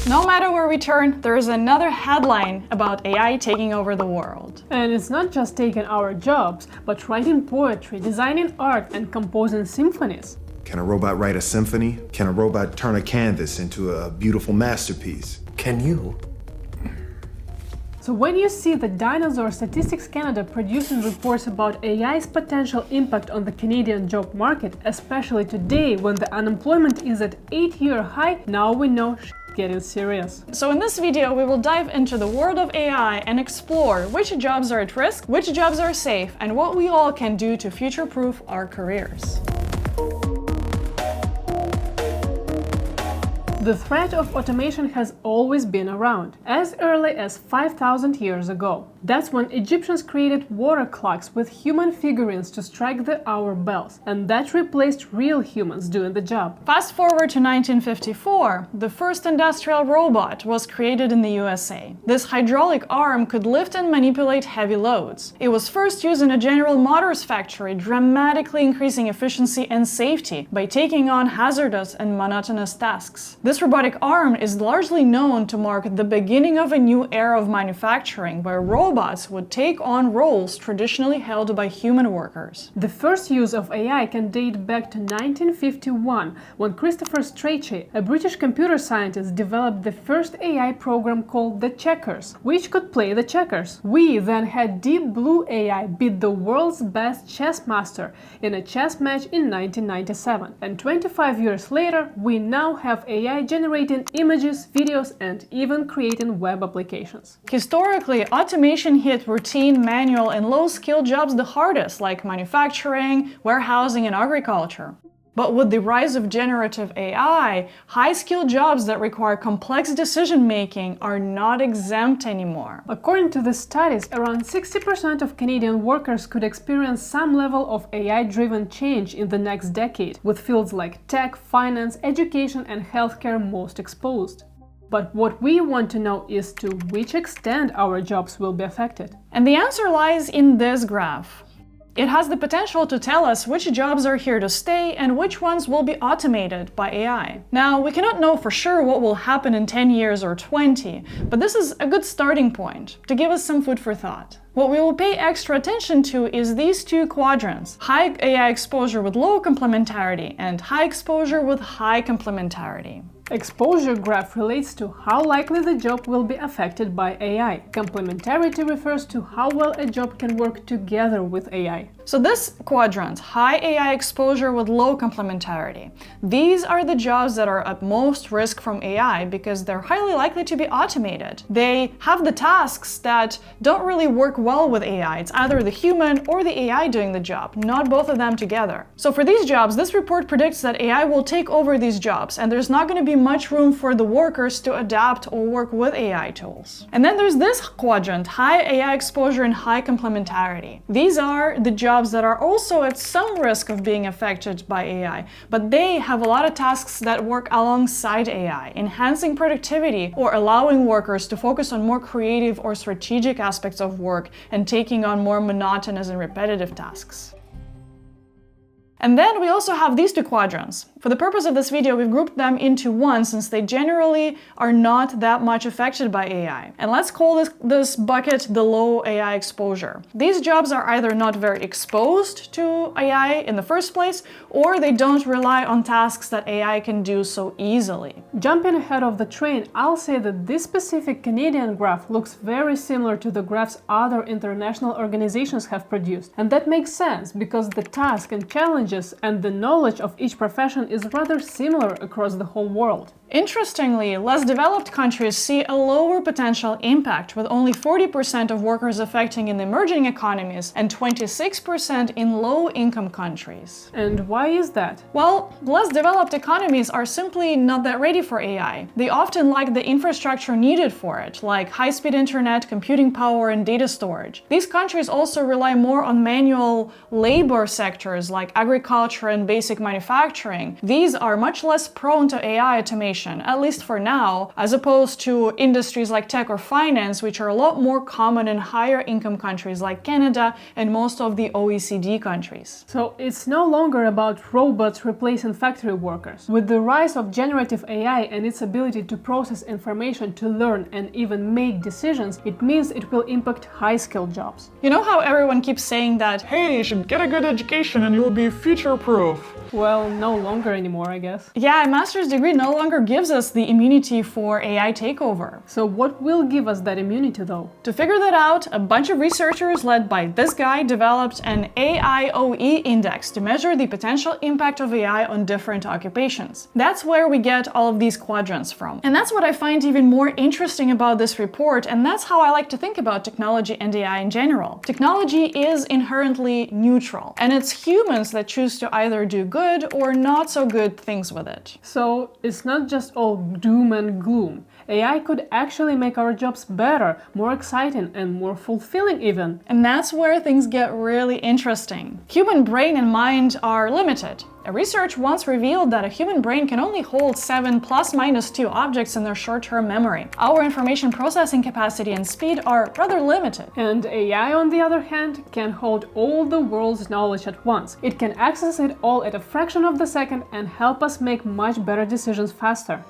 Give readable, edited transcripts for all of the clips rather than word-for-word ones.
No matter where we turn, there is another headline about AI taking over the world. And it's not just taking our jobs, but writing poetry, designing art, and composing symphonies. Can a robot write a symphony? Can a robot turn a canvas into a beautiful masterpiece? Can you? So when you see the Dinosaur Statistics Canada producing reports about AI's potential impact on the Canadian job market, especially today when the unemployment is at 8-year high, now we know getting serious. So in this video, we will dive into the world of AI and explore which jobs are at risk, which jobs are safe, and what we all can do to future-proof our careers. The threat of automation has always been around, as early as 5,000 years ago. That's when Egyptians created water clocks with human figurines to strike the hour bells, and that replaced real humans doing the job. Fast forward to 1954, the first industrial robot was created in the USA. This hydraulic arm could lift and manipulate heavy loads. It was first used in a General Motors factory, dramatically increasing efficiency and safety by taking on hazardous and monotonous tasks. This robotic arm is largely known to mark the beginning of a new era of manufacturing, where robots would take on roles traditionally held by human workers. The first use of AI can date back to 1951, when Christopher Strachey, a British computer scientist, developed the first AI program called the Checkers, which could play the checkers. We then had Deep Blue AI beat the world's best chess master in a chess match in 1997. And 25 years later, we now have AI generating images, videos, and even creating web applications. Historically, automation hit routine, manual, and low-skill jobs the hardest, like manufacturing, warehousing, and agriculture. But with the rise of generative AI, high-skilled jobs that require complex decision-making are not exempt anymore. According to the studies, around 60% of Canadian workers could experience some level of AI-driven change in the next decade, with fields like tech, finance, education, and healthcare most exposed. But what we want to know is to which extent our jobs will be affected. And the answer lies in this graph. It has the potential to tell us which jobs are here to stay and which ones will be automated by AI. Now, we cannot know for sure what will happen in 10 years or 20, but this is a good starting point to give us some food for thought. What we will pay extra attention to is these two quadrants: high AI exposure with low complementarity and high exposure with high complementarity. Exposure graph relates to how likely the job will be affected by AI. Complementarity refers to how well a job can work together with AI. So this quadrant, high AI exposure with low complementarity, these are the jobs that are at most risk from AI because they're highly likely to be automated. They have the tasks that don't really work well with AI. It's either the human or the AI doing the job, not both of them together. So for these jobs, this report predicts that AI will take over these jobs, and there's not going to be much room for the workers to adapt or work with AI tools. And then there's this quadrant, high AI exposure and high complementarity. These are the jobs that are also at some risk of being affected by AI, but they have a lot of tasks that work alongside AI, enhancing productivity or allowing workers to focus on more creative or strategic aspects of work and taking on more monotonous and repetitive tasks. And then we also have these two quadrants. For the purpose of this video, we've grouped them into one since they generally are not that much affected by AI. And let's call this bucket the low AI exposure. These jobs are either not very exposed to AI in the first place, or they don't rely on tasks that AI can do so easily. Jumping ahead of the train, I'll say that this specific Canadian graph looks very similar to the graphs other international organizations have produced. And that makes sense because the task and challenges and the knowledge of each profession is rather similar across the whole world. Interestingly, less developed countries see a lower potential impact, with only 40% of workers affecting in emerging economies and 26% in low-income countries. And why is that? Well, less developed economies are simply not that ready for AI. They often lack the infrastructure needed for it, like high-speed internet, computing power, and data storage. These countries also rely more on manual labor sectors like agriculture and basic manufacturing. These are much less prone to AI automation education, at least for now, as opposed to industries like tech or finance, which are a lot more common in higher income countries like Canada and most of the OECD countries. So it's no longer about robots replacing factory workers. With the rise of generative AI and its ability to process information, to learn and even make decisions, it means it will impact high-skilled jobs. You know how everyone keeps saying that, hey, you should get a good education and you'll be future-proof? Well, no longer anymore, I guess. Yeah, a master's degree no longer gives us the immunity for AI takeover. So what will give us that immunity though? To figure that out, a bunch of researchers led by this guy developed an AIOE index to measure the potential impact of AI on different occupations. That's where we get all of these quadrants from. And that's what I find even more interesting about this report, and that's how I like to think about technology and AI in general. Technology is inherently neutral, and it's humans that choose to either do good or not so good things with it. So it's not just all doom and gloom. AI could actually make our jobs better, more exciting and more fulfilling even. And that's where things get really interesting. Human brain and mind are limited. A research once revealed that a human brain can only hold 7 ± 2 objects in their short-term memory. Our information processing capacity and speed are rather limited. And AI, on the other hand, can hold all the world's knowledge at once. It can access it all at a fraction of the second and help us make much better decisions faster.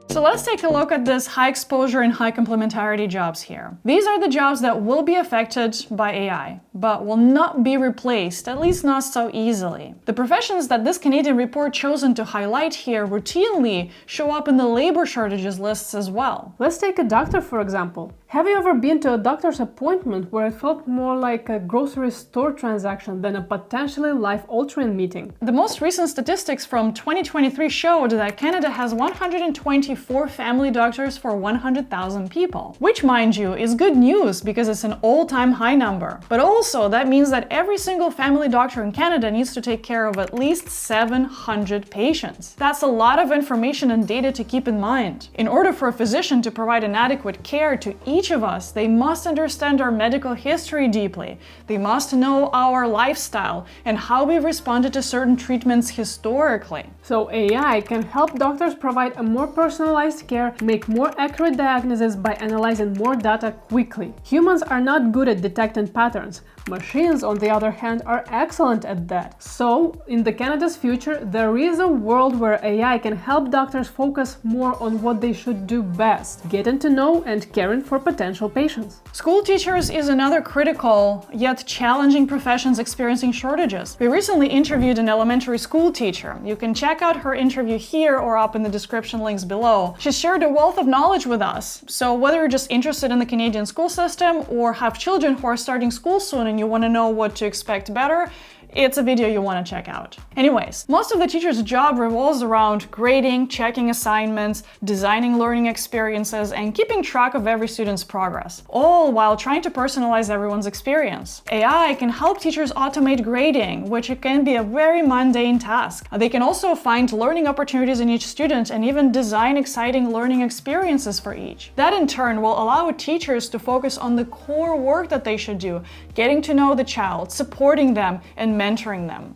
So let's take a look at this high exposure and high complementarity jobs here. These are the jobs that will be affected by AI, but will not be replaced, at least not so easily. The professions that this Canadian report chosen to highlight here routinely show up in the labor shortages lists as well. Let's take a doctor, for example. Have you ever been to a doctor's appointment where it felt more like a grocery store transaction than a potentially life-altering meeting? The most recent statistics from 2023 showed that Canada has 124 family doctors for 100,000 people, which, mind you, is good news because it's an all-time high number. But also, that means that every single family doctor in Canada needs to take care of at least 700 patients. That's a lot of information and data to keep in mind. In order for a physician to provide an adequate care to each of us, they must understand our medical history deeply. They must know our lifestyle and how we've responded to certain treatments historically. So AI can help doctors provide a more personalized care, make more accurate diagnoses by analyzing more data quickly. Humans are not good at detecting patterns. Machines, on the other hand, are excellent at that. So, in the Canada's future, there is a world where AI can help doctors focus more on what they should do best, getting to know and caring for potential patients. School teachers is another critical yet challenging profession experiencing shortages. We recently interviewed an elementary school teacher. You can check out her interview here or up in the description links below. She shared a wealth of knowledge with us. So whether you're just interested in the Canadian school system or have children who are starting school soon and you want to know what to expect better, it's a video you want to check out. Anyways, most of the teacher's job revolves around grading, checking assignments, designing learning experiences, and keeping track of every student's progress, all while trying to personalize everyone's experience. AI can help teachers automate grading, which can be a very mundane task. They can also find learning opportunities in each student and even design exciting learning experiences for each. That in turn will allow teachers to focus on the core work that they should do, getting to know the child, supporting them, and mentoring them.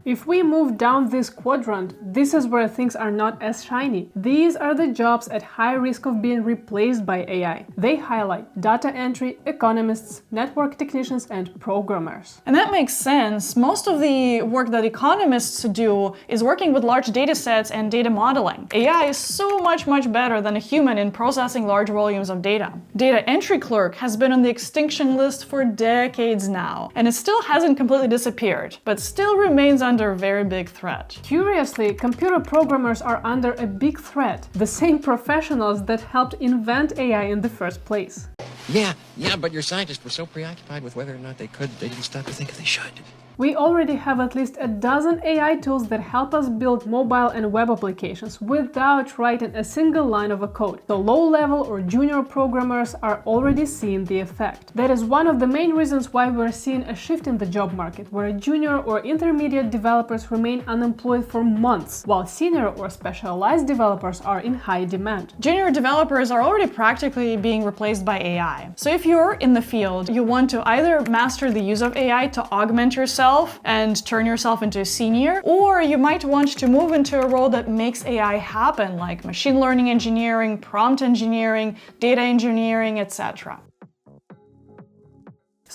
If we move down this quadrant, this is where things are not as shiny. These are the jobs at high risk of being replaced by AI. They highlight data entry, economists, network technicians, and programmers. And that makes sense. Most of the work that economists do is working with large data sets and data modeling. AI is so much better than a human in processing large volumes of data. Data entry clerk has been on the extinction list for decades now, and it still hasn't completely disappeared, but still remains under very big threat. Curiously, computer programmers are under a big threat, the same professionals that helped invent AI in the first place. Yeah, but your scientists were so preoccupied with whether or not they didn't stop to think if they should. We already have at least a dozen AI tools that help us build mobile and web applications without writing a single line of a code. So low-level or junior programmers are already seeing the effect. That is one of the main reasons why we're seeing a shift in the job market, where junior or intermediate developers remain unemployed for months, while senior or specialized developers are in high demand. Junior developers are already practically being replaced by AI. So if you're in the field, you want to either master the use of AI to augment yourself yourself and turn yourself into a senior, or you might want to move into a role that makes AI happen, like machine learning engineering, prompt engineering, data engineering, etc.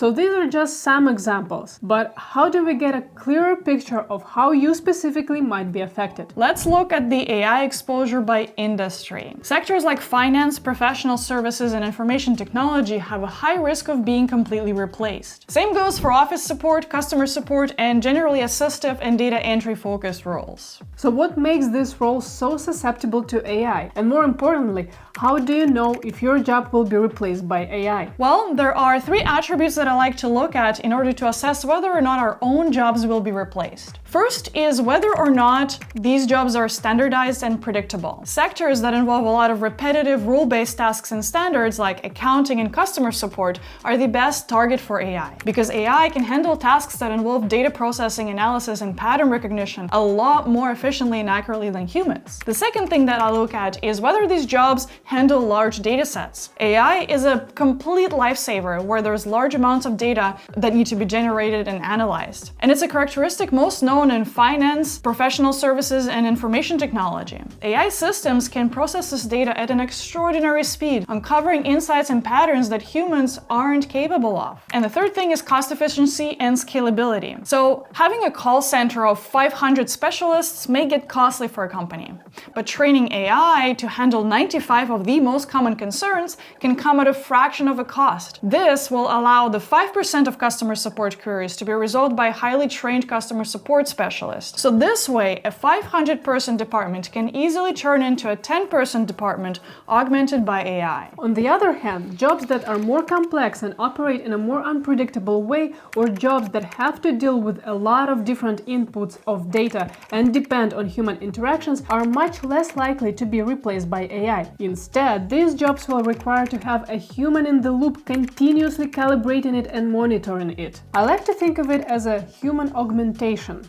So these are just some examples, but how do we get a clearer picture of how you specifically might be affected? Let's look at the AI exposure by industry. Sectors like finance, professional services, and information technology have a high risk of being completely replaced. Same goes for office support, customer support, and generally assistive and data entry focused roles. So what makes this role so susceptible to AI? And more importantly, how do you know if your job will be replaced by AI? Well, there are 3 attributes that I like to look at in order to assess whether or not our own jobs will be replaced. First is whether or not these jobs are standardized and predictable. Sectors that involve a lot of repetitive rule-based tasks and standards like accounting and customer support are the best target for AI, because AI can handle tasks that involve data processing, analysis, and pattern recognition a lot more efficiently and accurately than humans. The second thing that I look at is whether these jobs handle large data sets. AI is a complete lifesaver where there's large amounts of data that need to be generated and analyzed. And it's a characteristic most known in finance, professional services, and information technology. AI systems can process this data at an extraordinary speed, uncovering insights and patterns that humans aren't capable of. And the third thing is cost efficiency and scalability. So having a call center of 500 specialists may get costly for a company, but training AI to handle 95 of the most common concerns can come at a fraction of a cost. This will allow the 5% of customer support queries to be resolved by a highly trained customer support specialist. So this way, a 500-person department can easily turn into a 10-person department augmented by AI. On the other hand, jobs that are more complex and operate in a more unpredictable way, or jobs that have to deal with a lot of different inputs of data and depend on human interactions, are much less likely to be replaced by AI. Instead, these jobs will require to have a human in the loop continuously calibrating it and monitoring it. I like to think of it as a human augmentation.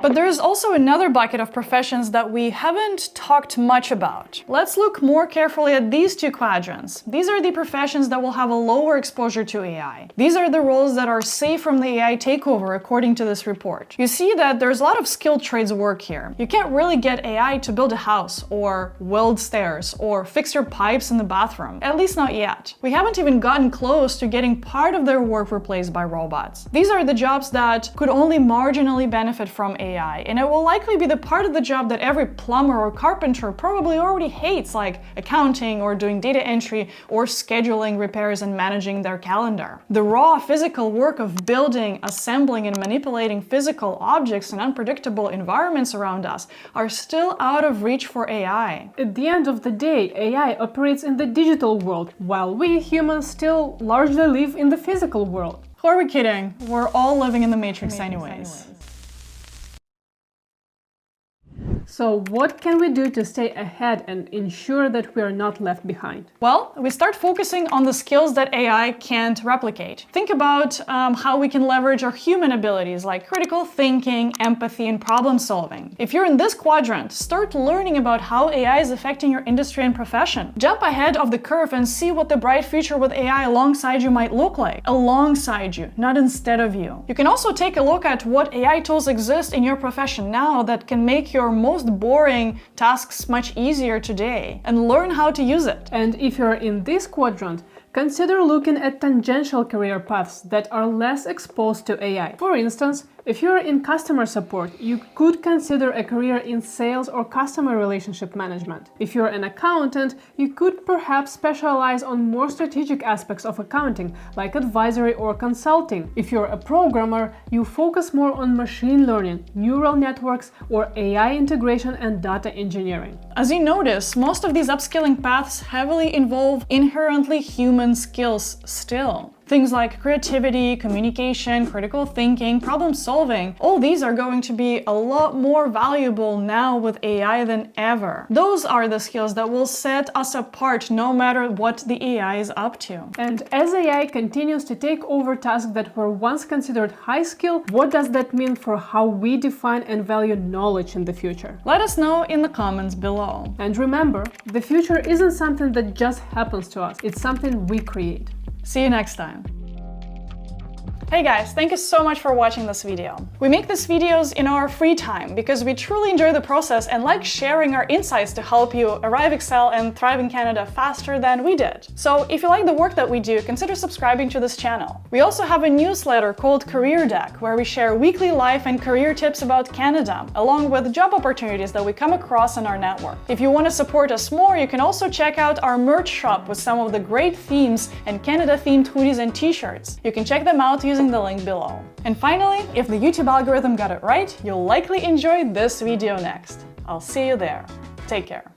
But there is also another bucket of professions that we haven't talked much about. Let's look more carefully at these 2 quadrants. These are the professions that will have a lower exposure to AI. These are the roles that are safe from the AI takeover, according to this report. You see that there's a lot of skilled trades work here. You can't really get AI to build a house, or weld stairs, or fix your pipes in the bathroom. At least not yet. We haven't even gotten close to getting part of their work replaced by robots. These are the jobs that could only marginally benefit from AI. And it will likely be the part of the job that every plumber or carpenter probably already hates, like accounting or doing data entry or scheduling repairs and managing their calendar. The raw physical work of building, assembling, and manipulating physical objects in unpredictable environments around us are still out of reach for AI. At the end of the day, AI operates in the digital world, while we humans still largely live in the physical world. Who are we kidding? We're all living in the Matrix anyways. So what can we do to stay ahead and ensure that we are not left behind? Well, we start focusing on the skills that AI can't replicate. Think about how we can leverage our human abilities like critical thinking, empathy, and problem solving. If you're in this quadrant, start learning about how AI is affecting your industry and profession. Jump ahead of the curve and see what the bright future with AI alongside you might look like. Alongside you, not instead of you. You can also take a look at what AI tools exist in your profession now that can make your most boring tasks much easier today, and learn how to use it. And if you're in this quadrant, consider looking at tangential career paths that are less exposed to AI. For instance, if you're in customer support, you could consider a career in sales or customer relationship management. If you're an accountant, you could perhaps specialize on more strategic aspects of accounting, like advisory or consulting. If you're a programmer, you focus more on machine learning, neural networks, or AI integration and data engineering. As you notice, most of these upskilling paths heavily involve inherently human skills still. Things like creativity, communication, critical thinking, problem solving, all these are going to be a lot more valuable now with AI than ever. Those are the skills that will set us apart no matter what the AI is up to. And as AI continues to take over tasks that were once considered high skill, what does that mean for how we define and value knowledge in the future? Let us know in the comments below. And remember, the future isn't something that just happens to us, it's something we create. See you next time. Hey guys, thank you so much for watching this video. We make these videos in our free time because we truly enjoy the process and like sharing our insights to help you arrive, excel, and thrive in Canada faster than we did. So if you like the work that we do, consider subscribing to this channel. We also have a newsletter called Career Deck, where we share weekly life and career tips about Canada, along with job opportunities that we come across in our network. If you want to support us more, you can also check out our merch shop with some of the great themes and Canada-themed hoodies and t-shirts. You can check them out using the link below. And finally, if the YouTube algorithm got it right, you'll likely enjoy this video next. I'll see you there. Take care.